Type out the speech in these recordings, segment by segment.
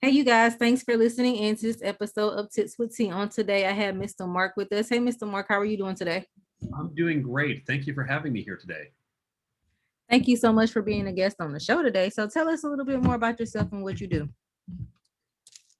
Hey, you guys, thanks for listening in to this episode of Tips with T. On today, I have Mr. Mark with us. Hey, Mr. Mark, how are you doing today? I'm doing great. Thank you for having me here today. Thank you so much for being a guest on the show today. So, tell us a little bit more about yourself and what you do.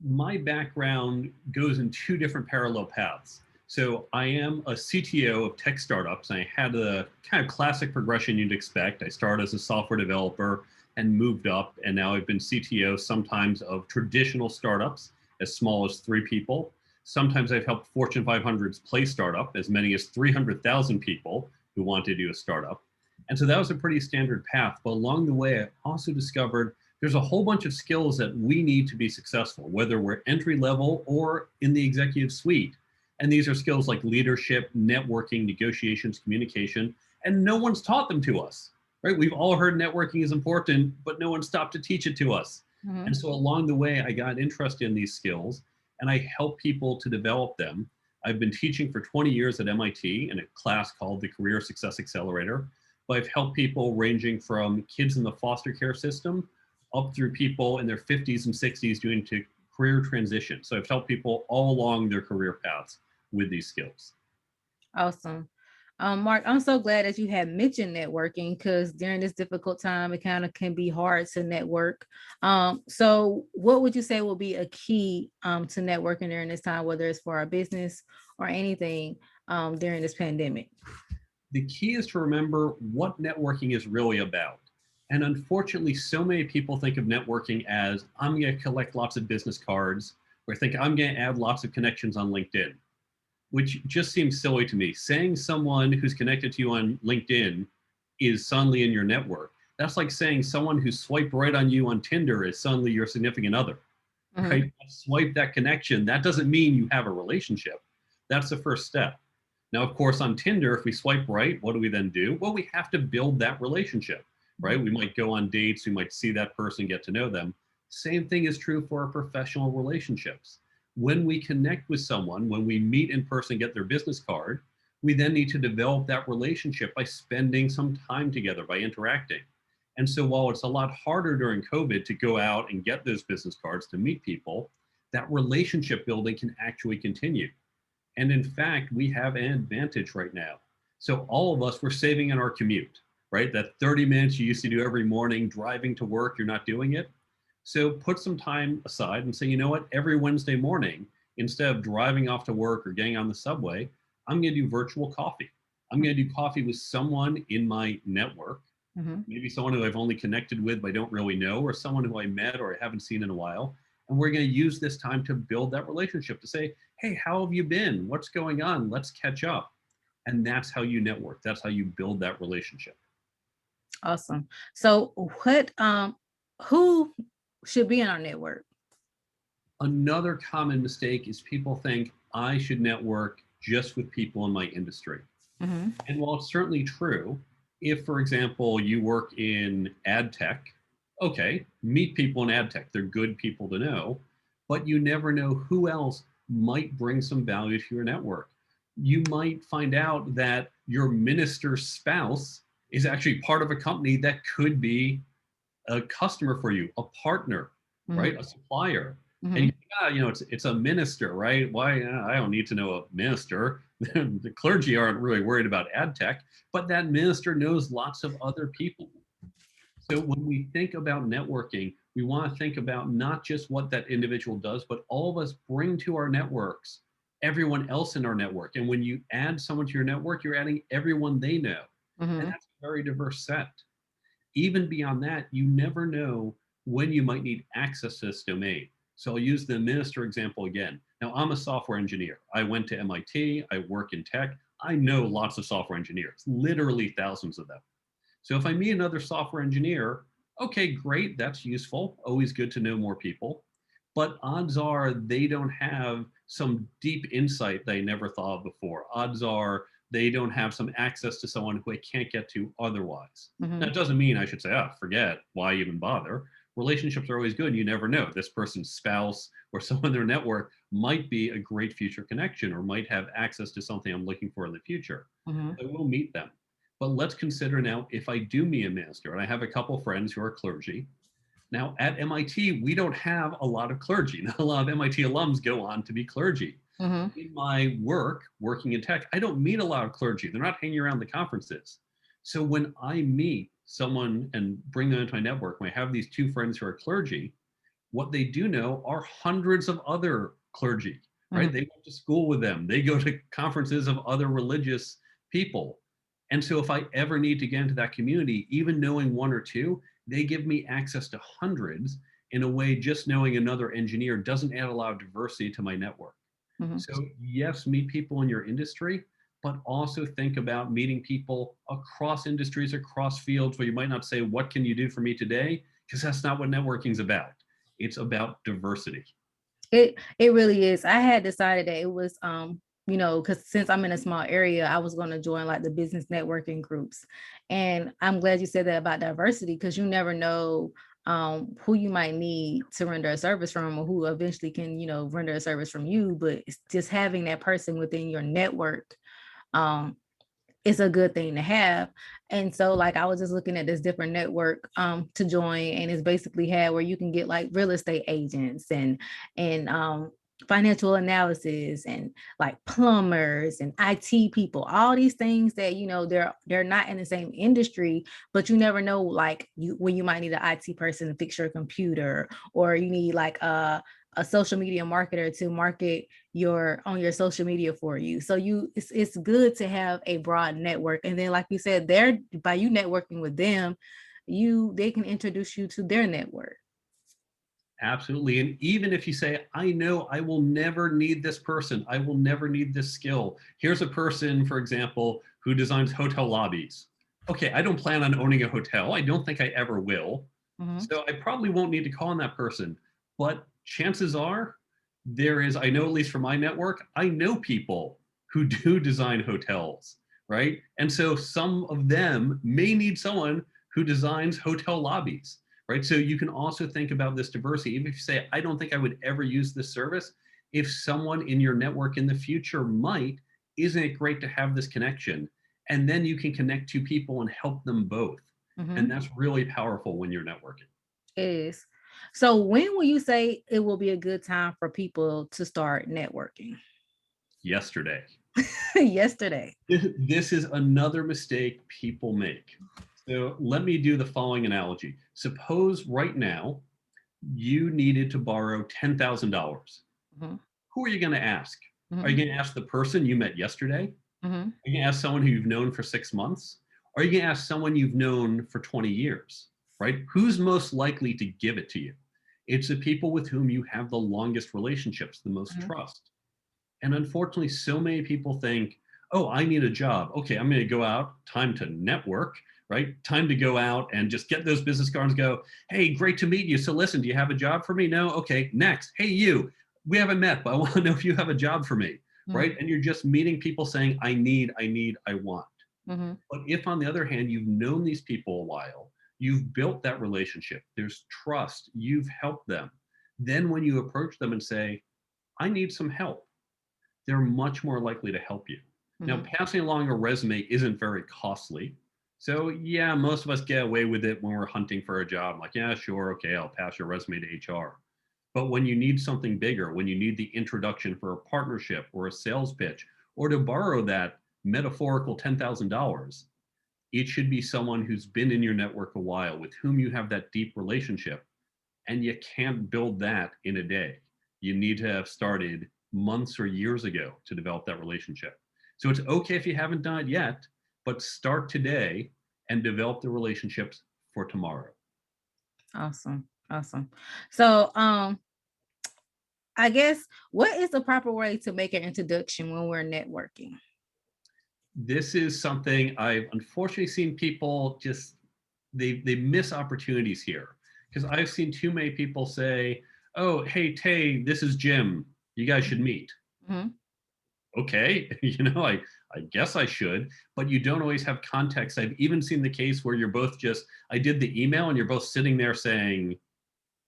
My background goes in two different parallel paths. So I am a CTO of tech startups. I had a kind of classic progression you'd expect. I started as a software developer and moved up, and now I've been CTO sometimes of traditional startups as small as 3 people. Sometimes I've helped Fortune 500s play startup, as many as 300,000 people who want to do a startup. And so that was a pretty standard path. But along the way, I also discovered there's a whole bunch of skills that we need to be successful, whether we're entry level or in the executive suite. And these are skills like leadership, networking, negotiations, communication, and no one's taught them to us, right? We've all heard networking is important, but no one stopped to teach it to us. Mhm. And so along the way, I got interested in these skills and I help people to develop them. I've been teaching for 20 years at MIT in a class called the Career Success Accelerator. But I've helped people ranging from kids in the foster care system up through people in their 50s and 60s doing to career transition. So I've helped people all along their career paths with these skills. Awesome. Mark, I'm so glad that you had mentioned networking because during this difficult time, it kind of can be hard to network. So, what would you say will be a key to networking during this time, whether it's for our business or anything during this pandemic? The key is to remember what networking is really about. And unfortunately, so many people think of networking as I'm going to collect lots of business cards, or think I'm going to add lots of connections on LinkedIn, which just seems silly to me. Saying someone who's connected to you on LinkedIn is suddenly in your network. That's like saying someone who swiped right on you on Tinder is suddenly your significant other, Mhm. right? Swipe that connection. That doesn't mean you have a relationship. That's the first step. Now, of course, on Tinder, if we swipe right, what do we then do? Well, we have to build that relationship, right? We might go on dates, we might see that person, get to know them. Same thing is true for our professional relationships. When we connect with someone, when we meet in person, get their business card, we then need to develop that relationship by spending some time together, by interacting. And so while it's a lot harder during COVID to go out and get those business cards to meet people, that relationship building can actually continue. And in fact, we have an advantage right now. So all of us, we're saving in our commute, right? That 30 minutes you used to do every morning driving to work, you're not doing it. So put some time aside and say, you know what, every Wednesday morning, instead of driving off to work or getting on the subway, I'm going to do virtual coffee. I'm going to do coffee with someone in my network, Mhm. maybe someone who I've only connected with but I don't really know, or someone who I met or I haven't seen in a while. And we're going to use this time to build that relationship to say, hey, how have you been? What's going on? Let's catch up. And that's how you network. That's how you build that relationship. Awesome. So, who should be in our network? Another common mistake is people think I should network just with people in my industry. Mhm. And while it's certainly true, if, for example, you work in ad tech, okay, meet people in ad tech. They're good people to know, but you never know who else might bring some value to your network. You might find out that your minister's spouse is actually part of a company that could be a customer for you, a partner, Mhm. right? A supplier. And Mhm. it's a minister, right? Why? I don't need to know a minister. The clergy aren't really worried about ad tech, but that minister knows lots of other people. So when we think about networking, we want to think about not just what that individual does, but all of us bring to our networks everyone else in our network. And when you add someone to your network, you're adding everyone they know. And Mhm. that's a very diverse set. Even beyond that, you never know when you might need access to this domain. So I'll use the minister example again. Now, I'm a software engineer. I went to MIT, I work in tech. I know lots of software engineers, literally thousands of them. So if I meet another software engineer, okay, great, that's useful. Always good to know more people. But odds are they don't have some deep insight they never thought of before. Odds are they don't have some access to someone who I can't get to otherwise. Mhm. That doesn't mean I should say, oh, forget, why even bother? Relationships are always good. You never know. This person's spouse or someone in their network might be a great future connection or might have access to something I'm looking for in the future. Mhm. I will meet them. But let's consider now if I do meet a minister, and I have a couple friends who are clergy, Now, at MIT, we don't have a lot of clergy. Not a lot of MIT alums go on to be clergy. Mm-hmm. In my work, working in tech, I don't meet a lot of clergy. They're not hanging around the conferences. So when I meet someone and bring them into my network, when I have these two friends who are clergy, what they do know are hundreds of other clergy, right? They went to school with them. They go to conferences of other religious people. And so if I ever need to get into that community, even knowing one or two, they give me access to hundreds. In a way, just knowing another engineer doesn't add a lot of diversity to my network. Mm-hmm. So yes, meet people in your industry, but also think about meeting people across industries, across fields where you might not say, what can you do for me today? Because that's not what networking is about. It's about diversity. It really is. I had decided that it was because since I'm in a small area, I was going to join like the business networking groups. And I'm glad you said that about diversity, because you never know who you might need to render a service from, or who eventually can, render a service from you. But it's just having that person within your network um it's a good thing to have. And so like I was just looking at this different network to join, and it's basically had where you can get like real estate agents and financial analysis and like plumbers and IT people, all these things that they're not in the same industry, but you never know like when you might need an IT person to fix your computer, or you need like a social media marketer to market your social media for you. So it's good to have a broad network. And then like you said, by you networking with them, they can introduce you to their network. Absolutely. And even if you say, I know I will never need this person, I will never need this skill. Here's a person, for example, who designs hotel lobbies. Okay, I don't plan on owning a hotel. I don't think I ever will. Mm-hmm. So I probably won't need to call on that person. But chances are I know at least for my network, I know people who do design hotels, right? And so some of them may need someone who designs hotel lobbies, right? So you can also think about this diversity. Even if you say, I don't think I would ever use this service, if someone in your network in the future might, isn't it great to have this connection? And then you can connect two people and help them both. Mm-hmm. And that's really powerful when you're networking. It is. So when will you say it will be a good time for people to start networking? Yesterday. Yesterday. This is another mistake people make. So let me do the following analogy. Suppose right now you needed to borrow $10,000. Mm-hmm. Who are you going to ask? Are you Mm-hmm. going to ask the person you met yesterday? Mm-hmm. Are you going to ask someone who you've known for 6 months? Or are you going to ask someone you've known for 20 years? Right? Who's most likely to give it to you? It's the people with whom you have the longest relationships, the most Mm-hmm. trust. And unfortunately, so many people think, oh, I need a job. Okay, I'm going to go out. Time to network, right? Time to go out and just get those business cards and go, hey, great to meet you. So listen, do you have a job for me? No? Okay, next. Hey, you, we haven't met, but I want to know if you have a job for me, right? And you're just meeting people saying, I need, I want. Mm-hmm. But if, on the other hand, you've known these people a while, you've built that relationship, there's trust, you've helped them, then when you approach them and say, I need some help, they're much more likely to help you. Now, Mm-hmm. passing along a resume isn't very costly. So, yeah, most of us get away with it when we're hunting for a job. Like, yeah, sure, okay, I'll pass your resume to HR. But when you need something bigger, when you need the introduction for a partnership or a sales pitch, or to borrow that metaphorical $10,000, it should be someone who's been in your network a while, with whom you have that deep relationship. And you can't build that in a day. You need to have started months or years ago to develop that relationship. So it's okay if you haven't done it yet, but start today and develop the relationships for tomorrow. Awesome. Awesome. So I guess what is the proper way to make an introduction when we're networking? This is something I've unfortunately seen people just they miss opportunities here, because I've seen too many people say, "Oh, hey Tay, this is Jim. You guys should meet." Mm-hmm. Okay, I guess I should, but you don't always have context. I've even seen the case where you're both just, I did the email and you're both sitting there saying,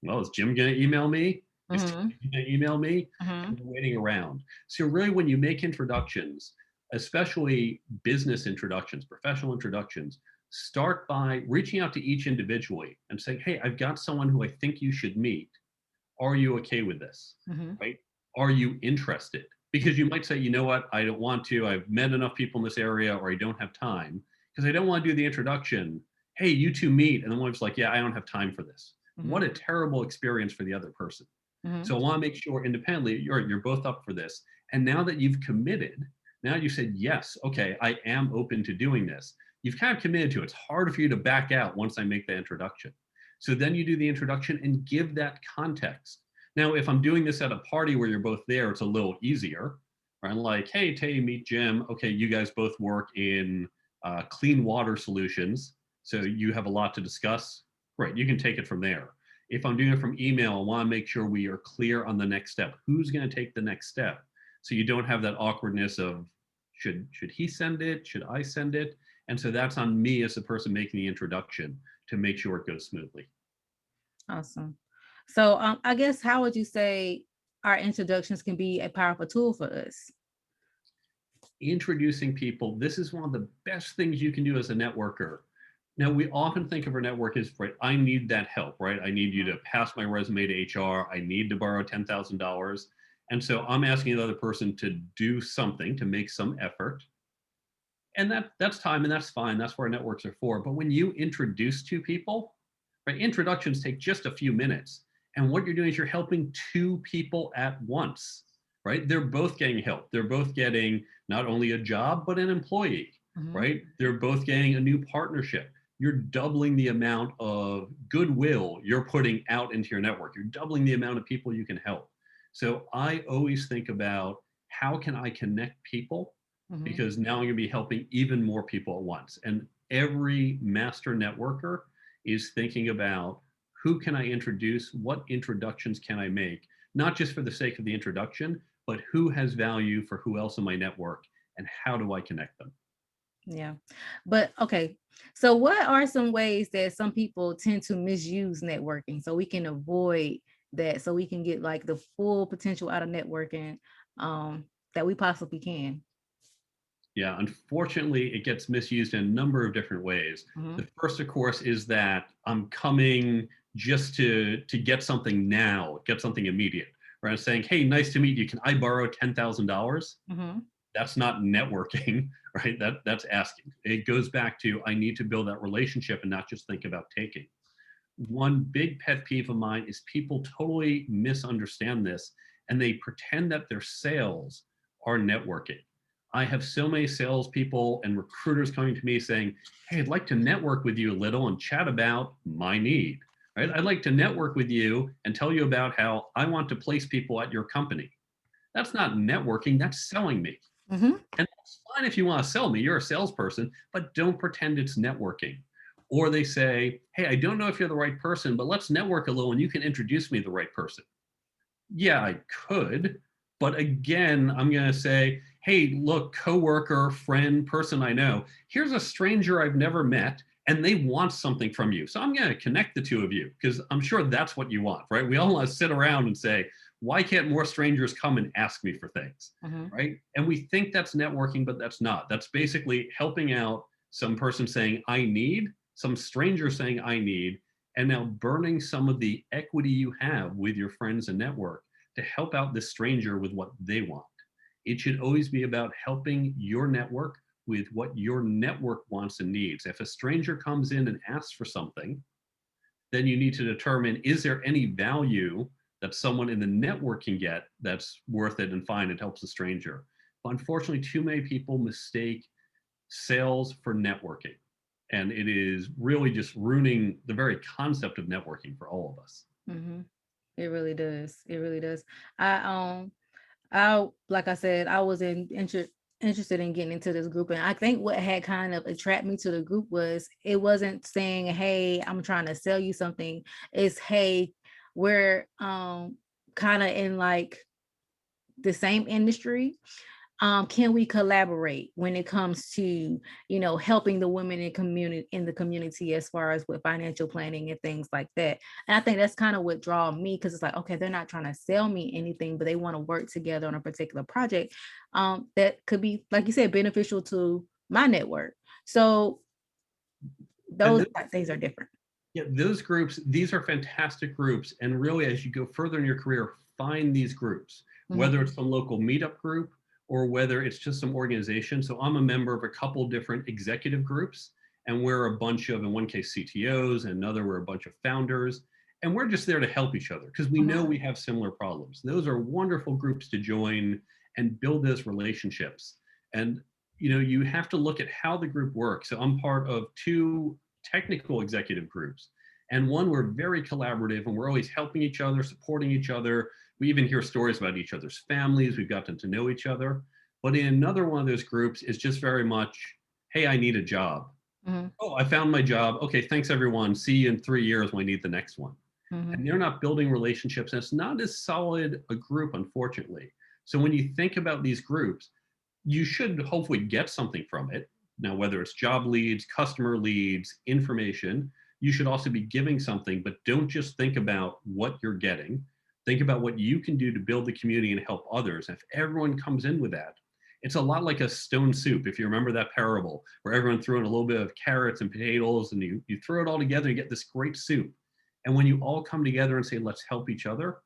well, is Jim going to email me? Is Tim Mm-hmm. going to email me? Mm-hmm. And you're waiting around. So really, when you make introductions, especially business introductions, professional introductions, Start by reaching out to each individually and saying, hey, I've got someone who I think you should meet. Are you okay with this? Mhm. Right? Are you interested? Because you might say, you know what, I don't want to. I've met enough people in this area, or I don't have time because I don't want to do the introduction. Hey, you two meet. And the one's like, yeah, I don't have time for this. What Mhm. a terrible experience for the other person. Mhm. So I want to make sure independently you're both up for this. And now that you've committed, now you said, yes, okay, I am open to doing this. You've kind of committed to it. It's harder for you to back out once I make the introduction. So then you do the introduction and give that context. Now, if I'm doing this at a party where you're both there, it's a little easier. Right? Like, hey, Tay, meet Jim. Okay, you guys both work in clean water solutions. So you have a lot to discuss. Right, you can take it from there. If I'm doing it from email, I want to make sure we are clear on the next step. Who's going to take the next step? So you don't have that awkwardness of should he send it? Should I send it? And so that's on me as the person making the introduction to make sure it goes smoothly. Awesome. So I guess how would you say our introductions can be a powerful tool for us? Introducing people, this is one of the best things you can do as a networker. Now, we often think of our network as, right, I need that help, right? I need you to pass my resume to HR. I need to borrow $10,000. And so I'm asking the other person to do something, to make some effort. And that's time, and that's fine. That's what our networks are for. But when you introduce two people, right, introductions take just a few minutes. And what you're doing is you're helping two people at once, right? They're both getting help. They're both getting not only a job, but an employee, Mhm. right? They're both getting a new partnership. You're doubling the amount of goodwill you're putting out into your network. You're doubling the amount of people you can help. So I always think about how can I connect people, Mhm. because now I'm going to be helping even more people at once. And every master networker is thinking about who can I introduce, what introductions can I make, not just for the sake of the introduction, but who has value for who else in my network and how do I connect them? Yeah. But okay. So what are some ways that some people tend to misuse networking so we can avoid that so we can get like the full potential out of networking um that we possibly can? Yeah, unfortunately, it gets misused in a number of different ways. Mhm. The first, of course, is that I'm coming just to get something now, get something immediate. Right? I'm saying, hey, nice to meet you. Can I borrow $10,000? Mhm. That's not networking, right? That's asking. It goes back to I need to build that relationship and not just think about taking. One big pet peeve of mine is people totally misunderstand this and they pretend that their sales are networking. I have so many salespeople and recruiters coming to me saying, hey, I'd like to network with you a little and chat about my need. Right? I'd like to network with you and tell you about how I want to place people at your company. That's not networking, that's selling me. Mhm. And that's fine if you want to sell me, you're a salesperson, but don't pretend it's networking. Or they say, hey, I don't know if you're the right person, but let's network a little and you can introduce me to the right person. Yeah, I could. But again, I'm going to say, hey, look, coworker, friend, person I know, here's a stranger I've never met and they want something from you. So I'm going to connect the two of you because I'm sure that's what you want, right? We all want to sit around and say, why can't more strangers come and ask me for things, Mhm. right? And we think that's networking, but that's not. That's basically helping out some person saying, I need, some stranger saying, I need, and now burning some of the equity you have with your friends and network to help out this stranger with what they want. It should always be about helping your network with what your network wants and needs. If a stranger comes in and asks for something, then you need to determine is there any value that someone in the network can get that's worth it and fine, it helps the stranger. But unfortunately, too many people mistake sales for networking. And it is really just ruining the very concept of networking for all of us. Mhm. It really does. It really does. I I like I said, I was interested in getting into this group. And I think what had kind of attracted me to the group was it wasn't saying, hey, I'm trying to sell you something. It's hey, we're kind of in like the same industry. Can we collaborate when it comes to helping the women in the community as far as with financial planning and things like that. And I think that's kind of what draw me, because it's like, okay, they're not trying to sell me anything, but they want to work together on a particular project that could be, like you said, beneficial to my network. So those things are different. Yeah, those groups, these are fantastic groups. And really, as you go further in your career, find these groups, Mhm. whether it's some local meetup group or whether it's just some organization. So I'm a member of a couple different executive groups, and we're a bunch of, in one case, CTOs, and another, we're a bunch of founders. And we're just there to help each other because we know Mhm. we have similar problems. Those are wonderful groups to join and build those relationships. And you have to look at how the group works. So I'm part of two technical executive groups. And one, we're very collaborative and we're always helping each other, supporting each other. We even hear stories about each other's families. We've gotten to know each other. But in another one of those groups is just very much, hey, I need a job. Mhm. Oh, I found my job. Okay, thanks everyone. See you in 3 years when I need the next one. Mhm. And they're not building relationships. And it's not as solid a group, unfortunately. So when you think about these groups, you should hopefully get something from it. Now, whether it's job leads, customer leads, information, you should also be giving something, but don't just think about what you're getting. Think about what you can do to build the community and help others. And if everyone comes in with that, it's a lot like a stone soup. If you remember that parable where everyone threw in a little bit of carrots and potatoes and you throw it all together and get this great soup. And when you all come together and say, let's help each other,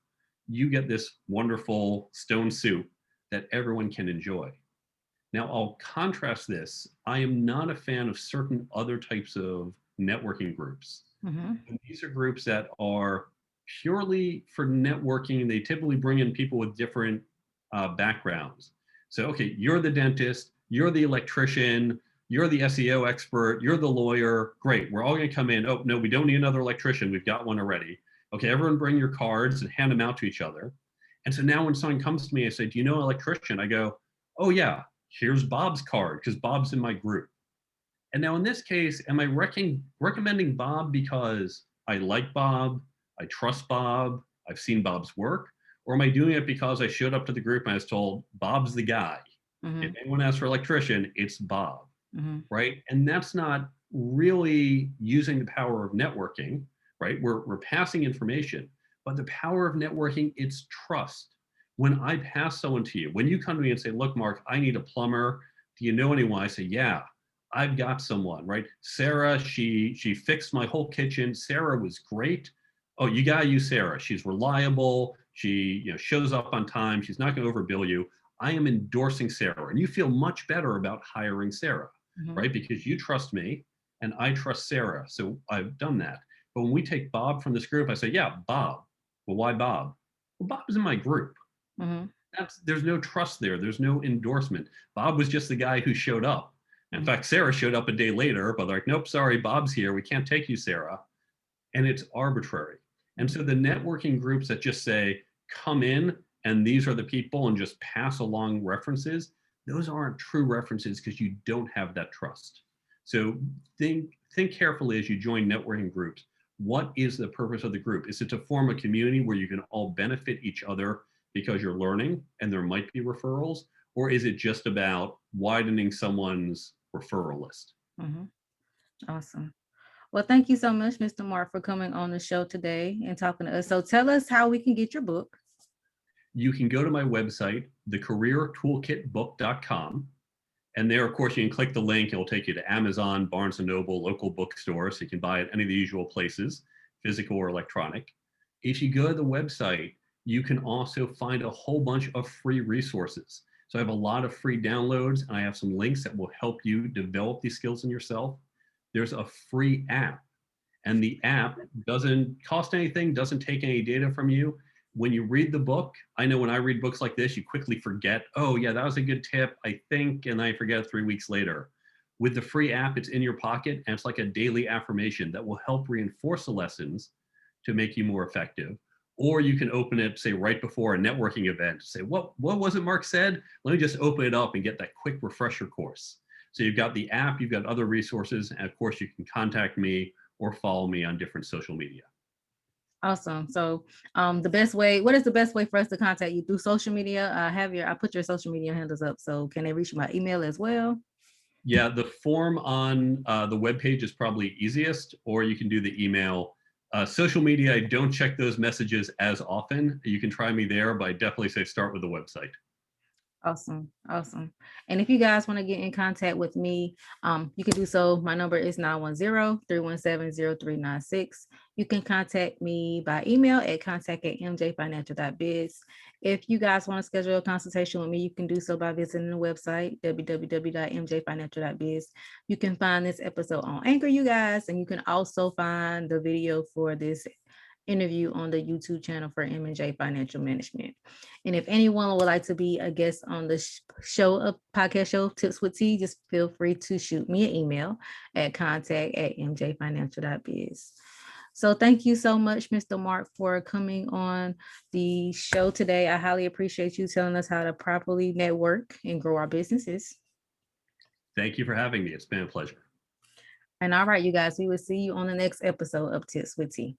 you get this wonderful stone soup that everyone can enjoy. Now, I'll contrast this. I am not a fan of certain other types of networking groups. Mhm. And these are groups that are purely for networking. They typically bring in people with different backgrounds. So, okay, you're the dentist, you're the electrician, you're the SEO expert, you're the lawyer. Great, we're all going to come in. Oh, no, we don't need another electrician. We've got one already. Okay, everyone bring your cards and hand them out to each other. And so now when someone comes to me and say, do you know an electrician? I go, oh, yeah, here's Bob's card because Bob's in my group. And now in this case, am I recommending Bob because I like Bob, I trust Bob, I've seen Bob's work, or am I doing it because I showed up to the group and I was told Bob's the guy? If Mhm. anyone asks for electrician, it's Bob, Mhm. right? And that's not really using the power of networking, right? We're passing information, but the power of networking, it's trust. When I pass someone to you, when you come to me and say, look, Mark, I need a plumber. Do you know anyone? I say, yeah, I've got someone, right? Sarah, she fixed my whole kitchen. Sarah was great. Oh, you gotta use Sarah. She's reliable. She shows up on time. She's not going to overbill you. I am endorsing Sarah, and you feel much better about hiring Sarah, Mhm. right? Because you trust me and I trust Sarah. So I've done that. But when we take Bob from this group, I say, yeah, Bob. Well, why Bob? Well, Bob's in my group. Mhm. There's no trust there. There's no endorsement. Bob was just the guy who showed up. In Mhm. fact, Sarah showed up a day later, but they're like, nope, sorry, Bob's here. We can't take you, Sarah. And it's arbitrary. And Mhm. so the networking groups that just say, come in and these are the people and just pass along references, those aren't true references because you don't have that trust. So think carefully as you join networking groups. What is the purpose of the group? Is it to form a community where you can all benefit each other because you're learning and there might be referrals? Or is it just about widening someone's referral list? Mhm. Awesome. Well, thank you so much, Mr. Mark, for coming on the show today and talking to us. So tell us how we can get your book. You can go to my website, thecareertoolkitbook.com. And there, of course, you can click the link. It will take you to Amazon, Barnes & Noble, local bookstore. So you can buy it any of the usual places, physical or electronic. If you go to the website, you can also find a whole bunch of free resources. So I have a lot of free downloads, and I have some links that will help you develop these skills in yourself. There's a free app, and the app doesn't cost anything, doesn't take any data from you. When you read the book, I know when I read books like this, you quickly forget, oh yeah, that was a good tip, I think, and I forget it 3 weeks later. With the free app, it's in your pocket and it's like a daily affirmation that will help reinforce the lessons to make you more effective. Or you can open it, say, right before a networking event, say, what was it Mark said? Let me just open it up and get that quick refresher course. So you've got the app, you've got other resources, and of course you can contact me or follow me on different social media. Awesome. So the best way, what is the best way for us to contact you? Through social media? I put your social media handles up. So can they reach my email as well? Yeah, the form on the webpage is probably easiest, or you can do the email. Social media, I don't check those messages as often. You can try me there, but I definitely say start with the website. Awesome. Awesome. And if you guys want to get in contact with me, you can do so. My number is 910-317-0396. You can contact me by email at contact@mjfinancial.biz. If you guys want to schedule a consultation with me, you can do so by visiting the website, www.mjfinancial.biz. You can find this episode on Anchor, you guys, and you can also find the video for this interview on the YouTube channel for M&J Financial Management. And if anyone would like to be a guest on the show, a podcast show, Tips with T, just feel free to shoot me an email at contact@mjfinancial.biz. So thank you so much, Mr. Mark, for coming on the show today. I highly appreciate you telling us how to properly network and grow our businesses. Thank you for having me. It's been a pleasure. And all right, you guys, we will see you on the next episode of Tips with T.